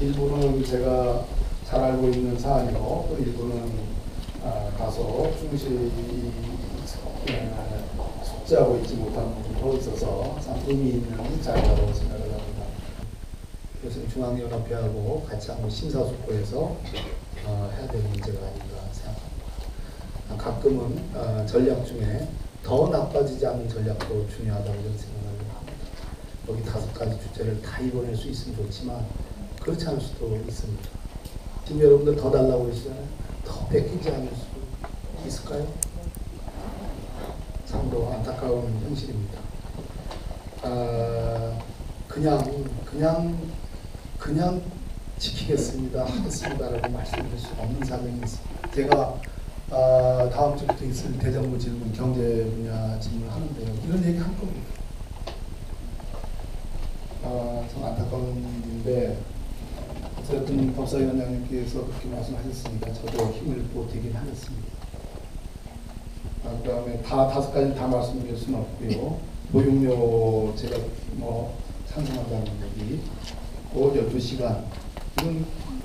일부는 제가 잘 알고 있는 사안이고 또 일부는 다소 충실히 숙지하고 있지 못한 부분도 있어서 참 의미 있는 자리라고 생각을 합니다. 그래서 중앙연합회하고 같이 한번 심사숙고해서 해야 될 문제가 아닌가 생각합니다. 가끔은 전략 중에 더 나빠지지 않는 전략도 중요하다고 저는 생각을 합니다. 여기 5가지 주제를 다 이뤄낼 수 있으면 좋지만 그렇지 않을 수도 있습니다. 지금 여러분들 더 달라고 그러시잖아요. 더 뺏기지 않을 수 있을까요? 참으로 안타까운 현실입니다. 그냥 지키겠습니다, 하겠습니다라고 말씀드릴 수 없는 사정이 있습니다. 제가 다음 주부터 있을 대정부 질문, 경제 분야 질문 하는데요. 이런 얘기 할 겁니다. 참 안타까운 일인데 어쨌든 법사위원장님께서 그렇게 말씀하셨으니까 저도 힘을 보태긴 하겠습니다. 그 다음에 5가지 다 말씀드릴 수는 없고요. 보육료 제가 찬성한다는 얘기, 또 12시간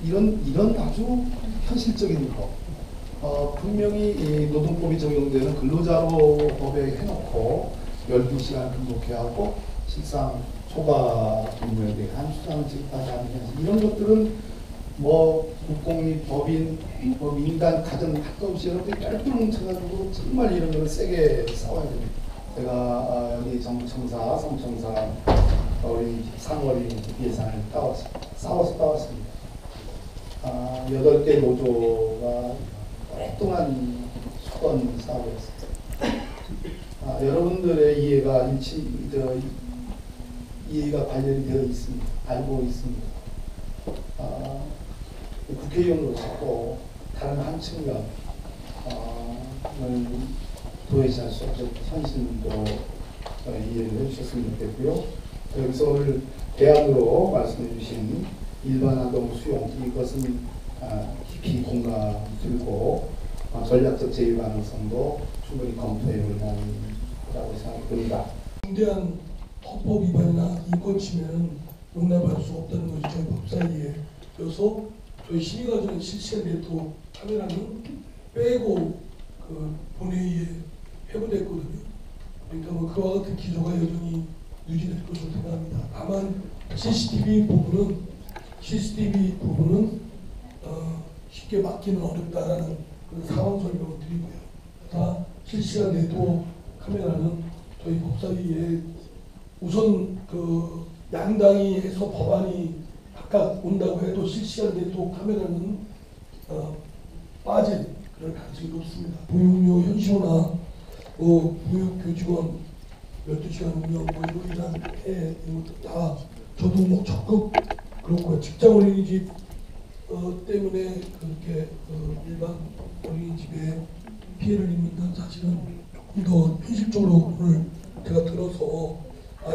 이런 아주 현실적인 거. 분명히 이 노동법이 적용되는 근로자로 법에 해놓고 12시간 근무케 하고 실상 초과 근무에 대한 한수당을 지급하지 않는 현실, 이런 것들은 국공립, 법인, 민간, 가정 할 것 없이 여러분들이 똘똘 뭉쳐가지고 정말 이런 거를 세게 싸워야 됩니다. 제가 여기 정부청사, 삼청사 우리 상어린이집 예산을 싸워서 따왔습니다. 8개 노조가 오랫동안 수건 싸움이었습니다. 여러분들의 이해가 관련이 되어 있습니다. 알고 있습니다. 국회의원으로서 또 다른 한 측면을 도외시할 수 없죠. 현실도 이해를 해주셨으면 좋겠고요. 여기서 오늘 대안으로 말씀해 주신 일반아동 수용, 이것은 깊이 공감 들고 전략적 제휴 가능성도 충분히 검토해 볼 만하다고 생각됩니다. 중대한 헌법 위반이나 인권 침해는 용납할 수 없다는 것이 저희 법사위에서 저희 심의과정에 실시한 내도 카메라는 빼고 본회의에 회부됐거든요. 그러니까 그와 같은 기조가 여전히 유지될 것으로 생각합니다. 다만 CCTV 부분은 쉽게 막기는 어렵다라는 그런 상황 설명을 드리고요. 다 실시간 내도 카메라는 저희 법사위에 우선 양당이 해서 법안이 각각 온다고 해도 실시간 내도 카메라는 빠질 그런 가능성이 높습니다. 보육료 현실화, 보육교직원 12시간 운영, 이로 인한 해 이런 것도 다 저도 적극 그렇고요. 직장 어린이집 때문에 그렇게 일반 어린이집에 피해를 입는다는 사실은 조금 더 현실적으로 오늘 제가 들어서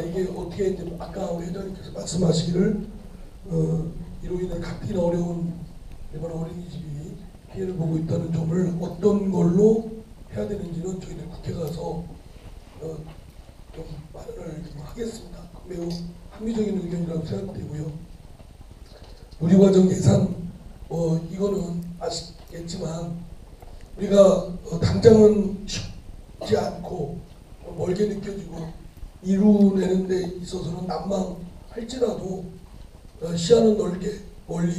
이게 어떻게 이제 아까 회장님께서 말씀하시기를 이로 인해 갚기는 어려운 일반 어린이집이 피해를 보고 있다는 점을 어떤 걸로 해야 되는지는 저희들 국회 가서 좀 마련을 좀 하겠습니다. 매우 합리적인 의견이라고 생각되고요. 우리과정 예산 이거는 아시겠지만 우리가 당장은 쉽지 않고 멀게 느껴지고 이루어내는 데 있어서는 난망할지라도 시야는 넓게 멀리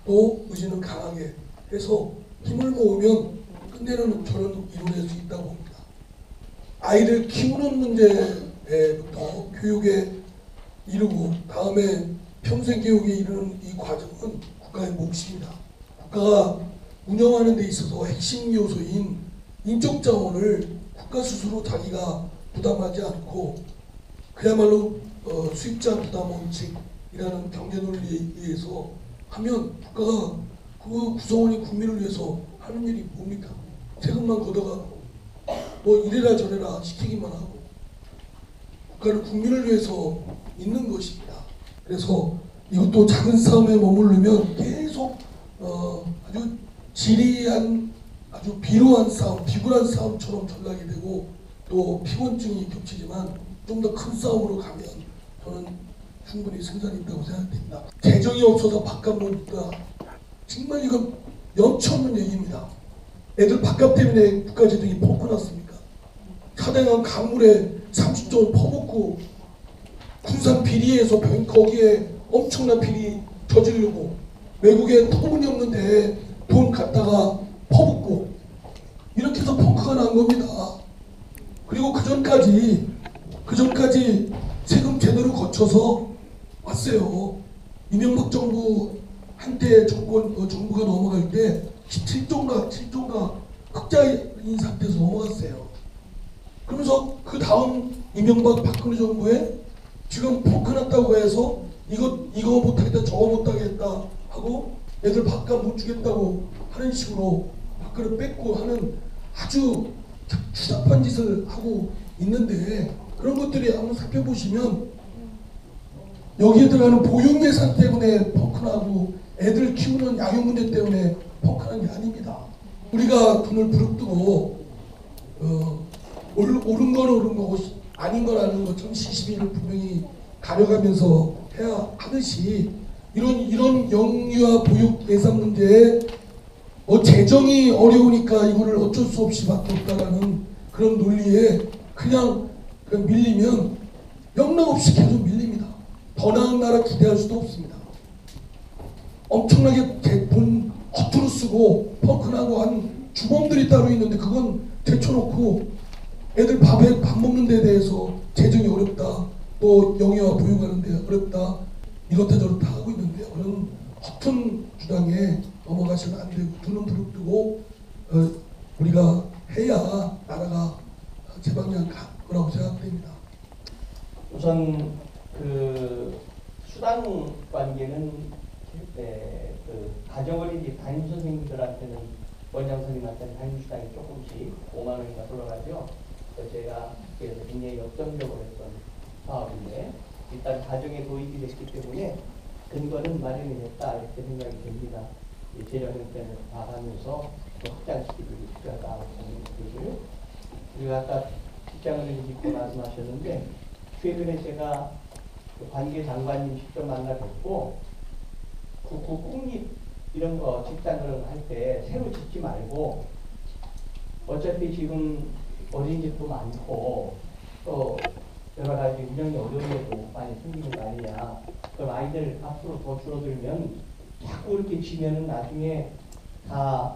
또 의지는 강하게 해서 힘을 모으면 끝내는 저는 이뤄낼 수 있다고 봅니다. 아이를 키우는 문제부터 교육에 이르고 다음에 평생 교육에 이르는 이 과정은 국가의 몫입니다. 국가가 운영하는 데 있어서 핵심 요소인 인적 자원을 국가 스스로 자기가 부담하지 않고 그야말로 수입자 부담 원칙이라는 경제 논리에 의해서 하면 국가가 그 구성원이 국민을 위해서 하는 일이 뭡니까? 세금만 걷어가고 이래라 저래라 시키기만 하고 국가는 국민을 위해서 있는 것입니다. 그래서 이것도 작은 싸움에 머무르면 계속 아주 지리한 아주 비루한 싸움, 비굴한 싸움처럼 전락이 되고 또 피곤증이 겹치지만 좀 더 큰 싸움으로 가면 저는 충분히 승산이 있다고 생각됩니다. 재정이 없어서 밥값 못다. 정말 이건 염치 없는 얘기입니다. 애들 밥값 때문에 국가재정이 펑크났습니까? 사대강 강물에 30조 원 퍼붓고 군산 비리에서 거기에 엄청난 비리 저지르고 외국에 터무니없는데 돈 갖다가 퍼붓고 이렇게 해서 펑크가 난 겁니다. 그리고 그 전까지 세금 제대로 거쳐서 왔어요. 이명박 정부 한때 정부가 넘어갈 때 7조인가 흑자 인상돼서 넘어갔어요. 그러면서 그 다음 이명박 박근혜 정부에 지금 펑크 났다고 해서 이거 못하겠다 저거 못하겠다 하고 애들 밥값 못 주겠다고 하는 식으로 밥그릇 뺏고 하는 아주 추잡한 짓을 하고 있는데, 그런 것들이 한번 살펴보시면 여기에 들어가는 보육 예산 때문에 펑크나고 애들 키우는 양육 문제 때문에 펑크난 게 아닙니다. 우리가 돈을 부릅뜨고 옳은 건 옳은 거고 아닌 건 아닌 것처럼 시시비를 분명히 가려가면서 해야 하듯이 이런 영유아 보육 예산 문제에 재정이 어려우니까 이거를 어쩔 수 없이 밖에 없다라는 그런 논리에 그냥 밀리면 영락없이 계속 밀립니다. 더 나은 나라 기대할 수도 없습니다. 엄청나게 돈 허투루 쓰고 펑크나고 한 주범들이 따로 있는데 그건 제쳐놓고 애들 밥 먹는 데 대해서 재정이 어렵다, 또 영유아 보육하는 데 어렵다, 이렇다 저렇다 하고 있는데요. 그런 허튼 주장에 넘어가시면 안 되고 두는 부릅뜨고 우리가 해야 나라가 제방향 갈 거라고 생각됩니다. 우선 그 수당 관계는 그 가정어린이 담임 선생님들한테는 원장 선생님한테는 담임 수당이 조금씩 5만 원인가 돌아가죠. 그래서 제가 그래서 굉장히 역점적으로 했던 사업인데 일단 가정에 도입이 됐기 때문에 근거는 마련이 됐다 이렇게 생각이 됩니다. 재정 형태를 봐가면서 또 확장시키기 필요하다고 생각되고요. 그리고 아까 직장을 짓고 말씀하셨는데 최근에 제가 그 관계 장관님 직접 만나 뵙고 국립 이런 거 직장을 할 때 새로 짓지 말고 어차피 지금 어린이집도 많고 또 여러 가지 운영이 어려운 것도 많이 생기는 거 아니냐. 그럼 아이들 앞으로 더 줄어들면 자꾸 이렇게 지면은 나중에 다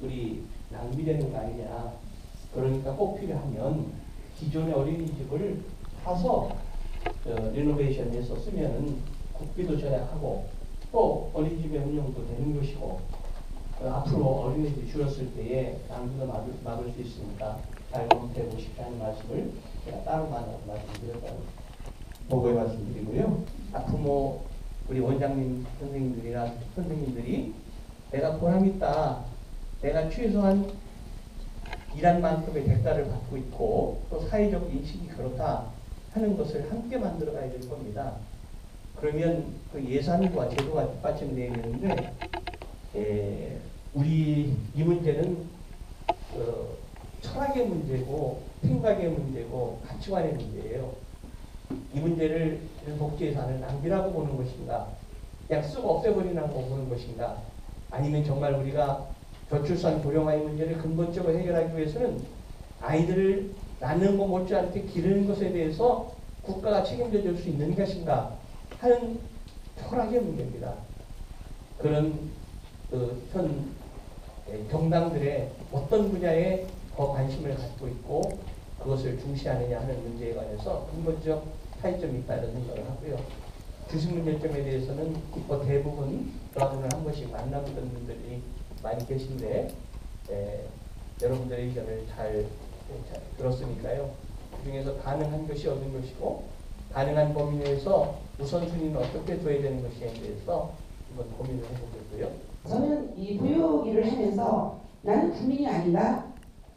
우리 낭비되는 거 아니냐. 그러니까 꼭 필요하면 기존의 어린이집을 사서 리노베이션해서 쓰면은 국비도 절약하고 또 어린이집의 운영도 되는 것이고 앞으로 어린이집이 줄었을 때에 낭비도 막을 수 있으니까 잘 검토해보고 싶다는 말씀을 제가 따로 말씀드렸다고 보고에 말씀드리고요. 부모 우리 원장님 선생님들이나 선생님들이 내가 보람있다, 내가 최소한 일한 만큼의 대가를 받고 있고 또 사회적 인식이 그렇다 하는 것을 함께 만들어 가야 될 겁니다. 그러면 그 예산과 제도가 뒷받침되어 있는데 우리 이 문제는 철학의 문제고 생각의 문제고 가치관의 문제예요. 이 문제를 복지 예산을 낭비라고 보는 것인가, 그냥 쓰고 없애버리라고 보는 것인가, 아니면 정말 우리가 저출산 고령화의 문제를 근본적으로 해결하기 위해서는 아이들을 낳는 것 못지않게 기르는 것에 대해서 국가가 책임져 줄 수 있는 것인가 하는 철학의 문제입니다. 그런 현 정당들의 어떤 분야에 더 관심을 갖고 있고 그것을 중시하느냐 하는 문제에 관해서 근본적 차이점이 있다는 생각을 하고요. 주식 문제점에 대해서는 대부분 저하고는 한 번씩 만나보던 분들이 많이 계신데 여러분들의 의견을 잘 들었으니까요. 그 중에서 가능한 것이 어떤 것이고 가능한 범위 내에서 우선순위는 어떻게 둬야 되는 것인지에 대해서 한번 고민을 해보겠고요. 저는 이 보육 일을 하면서 나는 국민이 아닌가?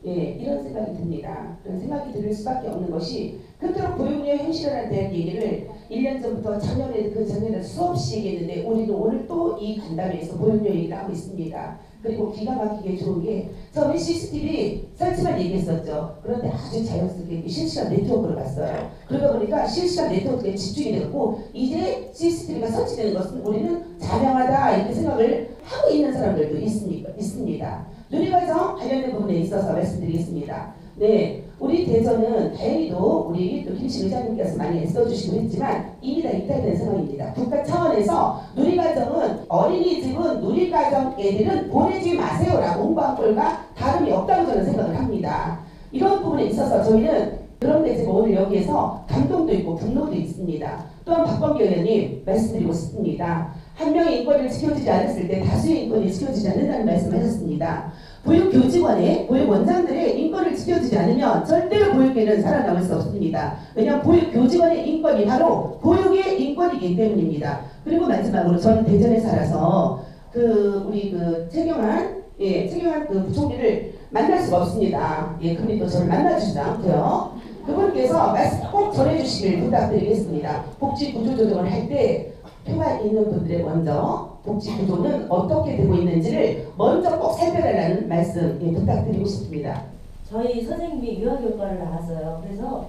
이런 생각이 듭니다. 그런 생각이 들 수밖에 없는 것이 그토록 보육료 현실화에 대한 얘기를 1년 전부터 작년에 그 작년에 수없이 얘기했는데 우리는 오늘 또 이 간담회에서 보육료 얘기를 하고 있습니다. 그리고 기가 막히게 좋은 게 처음에 CCTV 설치만 얘기했었죠. 그런데 아주 자연스럽게 실시간 네트워크로 갔어요. 그러다 보니까 실시간 네트워크에 집중이 되고 이제 CCTV가 설치되는 것은 우리는 자명하다 이렇게 생각을 하고 있는 사람들도 있습니다. 누리과정 관련된 부분에 있어서 말씀드리겠습니다. 네, 우리 대전은 다행히도 우리 또 김씨 의장님께서 많이 애써주시고 했지만 이미 다 이탈된 상황입니다. 국가 차원에서 누리과정은 어린이집은 누리과정 애들은 보내지 마세요라고 홍보한 꼴과 다름이 없다고 저는 생각을 합니다. 이런 부분에 있어서 저희는 그런데 제가 오늘 여기에서 감동도 있고 분노도 있습니다. 또한 박범계 의원님 말씀드리고 싶습니다. 한 명의 인권을 지켜주지 않았을 때 다수의 인권이 지켜지지 않는다는 말씀하셨습니다. 보육교직원의 보육원장들의 인권을 지켜주지 않으면 절대로 보육계는 살아남을 수 없습니다. 왜냐하면 보육교직원의 인권이 바로 보육의 인권이기 때문입니다. 그리고 마지막으로 저는 대전에 살아서 우리 최경환 그 부총리를 만날 수가 없습니다. 근데 또 저를 만나주지도 않고요. 그분께서 말씀 꼭 전해주시길 부탁드리겠습니다. 복지구조조정을 할 때 표가 있는 분들의 먼저 복지구조는 어떻게 되고 있는지를 먼저 꼭 살펴달라는 말씀 부탁드리고 싶습니다. 저희 선생님이 유아교육과를 나왔어요. 그래서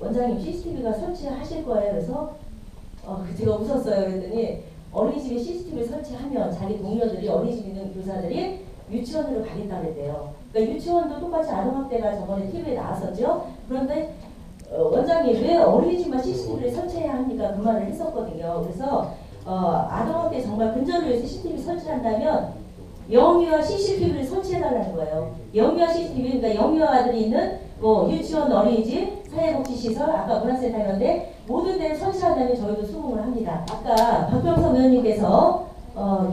원장님 CCTV가 설치하실 거예요. 그래서 제가 웃었어요. 그랬더니 어린이집에 CCTV를 설치하면 자기 동료들이 어린이집에 있는 교사들이 유치원으로 가겠다 그랬대요. 그러니까 유치원도 똑같이 아동학대가 저번에 TV에 나왔었죠. 그런데 원장님 왜 어린이집만 CCTV를 설치해야 합니까? 그 말을 했었거든요. 그래서 아동학대 정말 근절을 위해서 CCTV 설치한다면 영유아 CCTV를 설치해달라는 거예요. 영유아 CCTV, 그러니까 영유아들이 있는 유치원, 어린이집, 사회복지시설, 아까 문화센터 했는데 모든 데를 설치한다면 저희도 수긍을 합니다. 아까 박병석 의원님께서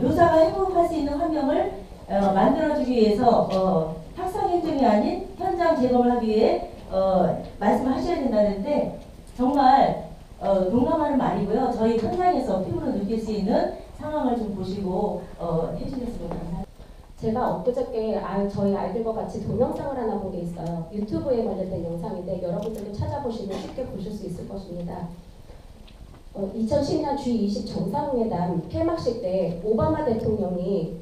교사가 행복할 수 있는 환경을 만들어주기 위해서 학상행정이 아닌 현장 제공을 하기 위해 말씀을 하셔야 된다는데 정말 동감하는 말이고요. 저희 현장에서 피부로 느낄 수 있는 상황을 좀 보시고 해주셨으면 감사합니다. 제가 엊그저께 저희 아이들과 같이 동영상을 하나 본 게 있어요. 유튜브에 관련된 영상인데 여러분들도 찾아보시면 쉽게 보실 수 있을 것입니다. 2010년 G20 정상회담 폐막식 때 오바마 대통령이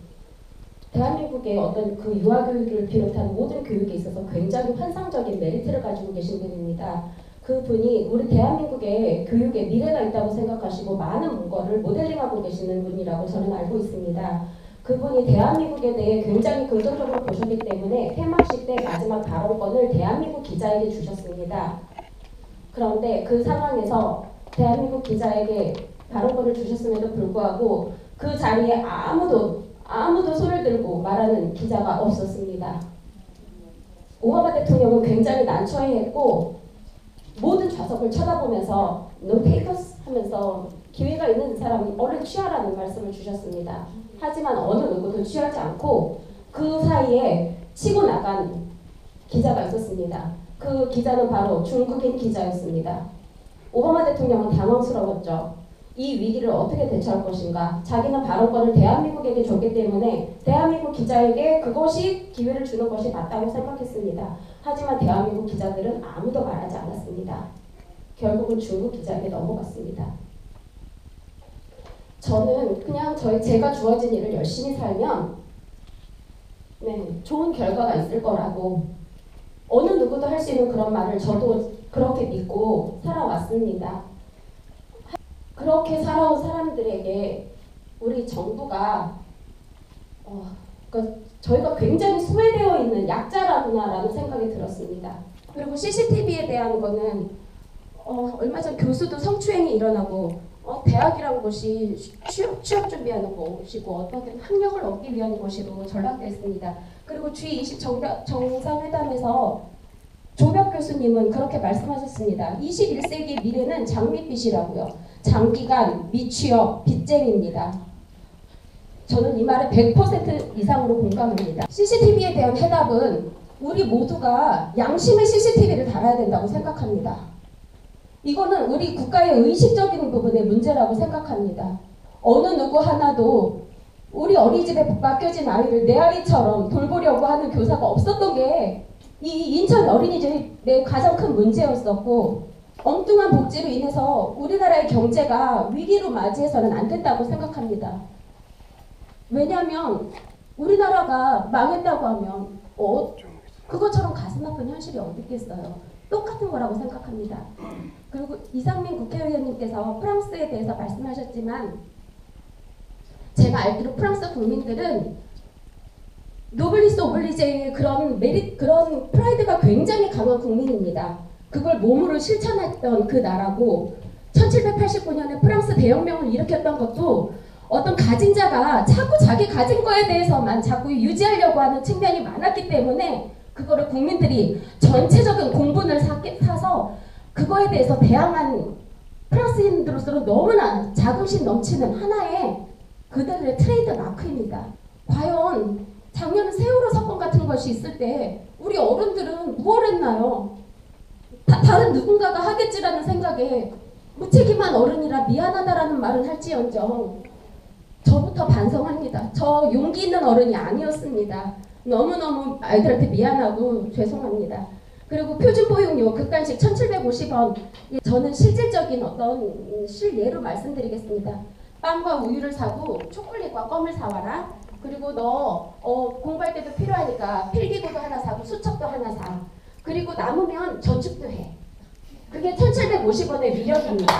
대한민국의 어떤 그 유아교육을 비롯한 모든 교육에 있어서 굉장히 환상적인 메리트를 가지고 계신 분입니다. 그 분이 우리 대한민국의 교육에 미래가 있다고 생각하시고 많은 거를 모델링하고 계시는 분이라고 저는 알고 있습니다. 그분이 대한민국에 대해 굉장히 긍정적으로 보셨기 때문에 폐막식 때 마지막 발언권을 대한민국 기자에게 주셨습니다. 그런데 그 상황에서 대한민국 기자에게 발언권을 주셨음에도 불구하고 그 자리에 아무도 손을 들고 말하는 기자가 없었습니다. 오바마 대통령은 굉장히 난처해했고 모든 좌석을 쳐다보면서 No takers 하면서 기회가 있는 사람은 얼른 취하라는 말씀을 주셨습니다. 하지만 어느 누구도 취하지 않고 그 사이에 치고 나간 기자가 있었습니다. 그 기자는 바로 중국인 기자였습니다. 오바마 대통령은 당황스러웠죠. 이 위기를 어떻게 대처할 것인가. 자기는 발언권을 대한민국에게 줬기 때문에 대한민국 기자에게 그것이 기회를 주는 것이 맞다고 생각했습니다. 하지만 대한민국 기자들은 아무도 말하지 않았습니다. 결국은 중국 기자에게 넘어갔습니다. 저는 그냥 제가 주어진 일을 열심히 살면 좋은 결과가 있을 거라고 어느 누구도 할 수 있는 그런 말을 저도 그렇게 믿고 살아왔습니다. 그렇게 살아온 사람들에게 우리 정부가 저희가 굉장히 소외되어 있는 약자라구나라는 생각이 들었습니다. 그리고 CCTV에 대한 거는 얼마 전 교수도 성추행이 일어나고 대학이란 곳이 취업 준비하는 곳이고 어떻게 학력을 얻기 위한 곳으로 전락됐습니다. 그리고 G20 정상회담에서 조벽 교수님은 그렇게 말씀하셨습니다. 21세기의 미래는 장밋빛이라고요. 장기간, 미취업, 빚쟁이입니다. 저는 이 말에 100% 이상으로 공감합니다. CCTV에 대한 해답은 우리 모두가 양심의 CCTV를 달아야 된다고 생각합니다. 이거는 우리 국가의 의식적인 부분의 문제라고 생각합니다. 어느 누구 하나도 우리 어린이집에 맡겨진 아이를 내 아이처럼 돌보려고 하는 교사가 없었던 게 이 인천 어린이집의 가장 큰 문제였었고 엉뚱한 복지로 인해서 우리나라의 경제가 위기로 맞이해서는 안 된다고 생각합니다. 왜냐하면 우리나라가 망했다고 하면 그것처럼 가슴 아픈 현실이 어디 있겠어요. 똑같은 거라고 생각합니다. 그리고 이상민 국회의원님께서 프랑스에 대해서 말씀하셨지만 제가 알기로 프랑스 국민들은 노블리스 오블리제의 그런 그런 프라이드가 굉장히 강한 국민입니다. 그걸 몸으로 실천했던 그 나라고 1789년에 프랑스 대혁명을 일으켰던 것도 어떤 가진 자가 자꾸 자기 가진 거에 대해서만 자꾸 유지하려고 하는 측면이 많았기 때문에 그거를 국민들이 전체적인 공분을 사서 그거에 대해서 대항한 프랑스인들로서는 너무나 자긍심 넘치는 하나의 그들의 트레이드 마크입니다. 과연 작년 세월호 사건 같은 것이 있을 때 우리 어른들은 무엇을 했나요? 다른 누군가가 하겠지라는 생각에 무책임한 어른이라 미안하다라는 말은 할지언정 저부터 반성합니다. 저 용기 있는 어른이 아니었습니다. 너무너무 아이들한테 미안하고 죄송합니다. 그리고 표준보육료 극간식 1,750원 저는 실질적인 어떤 실예로 말씀드리겠습니다. 빵과 우유를 사고 초콜릿과 껌을 사와라. 그리고 너 공부할 때도 필요하니까 필기구도 하나 사고 수첩도 하나 사. 그리고 남으면 저축도 해. 그게 1,750원의 위력입니다.